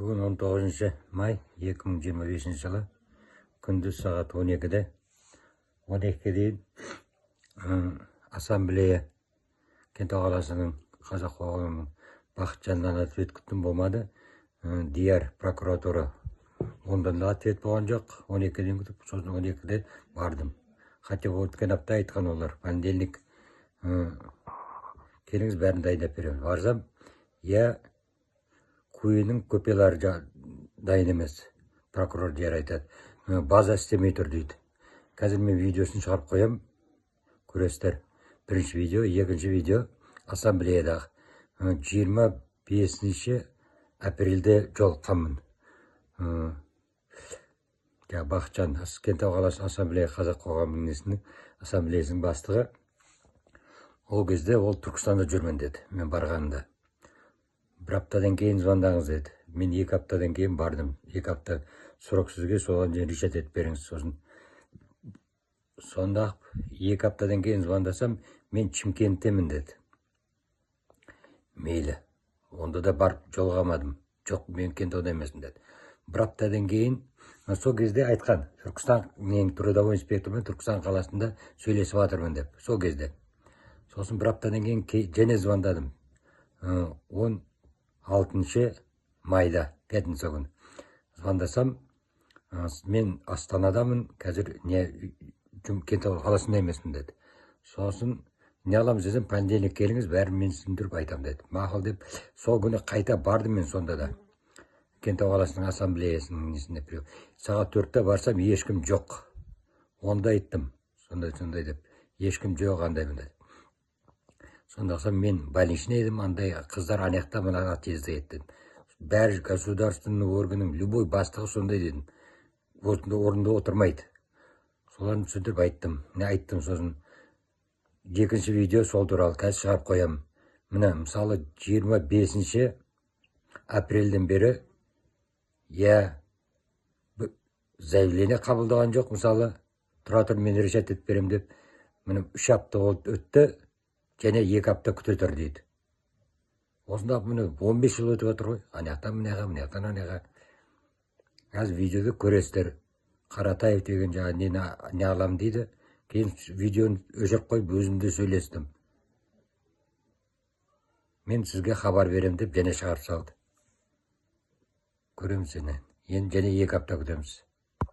Бүгін 19 май 2025 жылы күндіз сағат 12-де 12-ге дейін ассамблея Кентау қаласының қазақ қоғамының Бақытжаннан ответ күттім болмады. Дияр прокуратура Лондонда ответ болған жоқ. 12-ге дейін күтіп, сосын 12-де бардым. Хотя өткен апта айтқан олар. Понедельник келіңіз бәрін дайындап беремін. Барсам, күйінің көпелары дайын емес. Прокурор Дияр айтады. База істемей тұр дейді. Қазір мен видеосын шығарып қоям. Көресіздер. Бірінші видео, екінші видео ассамблеядағы 25 апрельде жолыққанмын. Бақытжан, Кентау қаласы ассамблея қазақ қоғамының ассамблеясының бастығы. Ол кезде ол Түркістанда жүрмін деді. Мен барғанымда. Бір аптадан кейін звондаңыз деді. Мен 2 аптадан кейін бардым. 2 апта срок сізге, соған дейін рұқсат етіп беріңіз. Сонда 2 аптадан кейін звондасам, мен Шымкенттемін деді. Мейлі. Онда да барып жолығамадым. Жоқ, мен Кентауда емеспін деді. Бір аптадан кейін, сол кезде айтқан, Түркістан, мен трудовой инспектормен Түркістан қаласында сөйлесіп жатырмын деп. Сол кезде. Сосын бір аптадан кейін және звондадым. 16 майда, пятница күн. Звондасам, мен Астанадамын, қазір Кентау қаласында емеспін деді. Сосын не аламыз десем, понедельник келіңіз, бәрін мен түсіндіріп айтам деді. Мақұл деп, сол күні қайта бардым мен сонда да. Кентау қаласының ассамблеясының несінде біреу. Сағат 4-те барсам, ешкім жоқ. Онда айттым, сондай деп. Ешкім жоқ, андаймын деді. Сонда ақсам мен больничный едім, андай қыздар анаяқта мына тезді еттім. Бәрі государственный органның любой бастығы сондай дедім. Орында отырмайды. Соларын түсіндіріп айттым. Не айттым сосын. Екінші видео сол туралы қазір шығарып қоям. Мына мысалы 25 апрельден бері заявление қабылдаған жоқ. Мысалы тұра тұр, мен рұқсат етіп берем деп. Міне 3 апта өтті. Және 2 апта күте тұр дейді. Осында міне 15 жыл өтіп отыр ғой. Анаяқтан мынаяққа, анаяққа. Қазір видеода көресіздер. Қаратаев деген жаңа не алам дейді. Кейін видеоны өшіріп қойып, өзімде сөйлестім. Мен сізге хабар берем деп және шығарып салды. Көреміз сені. Енді және 2 апта күтеміз.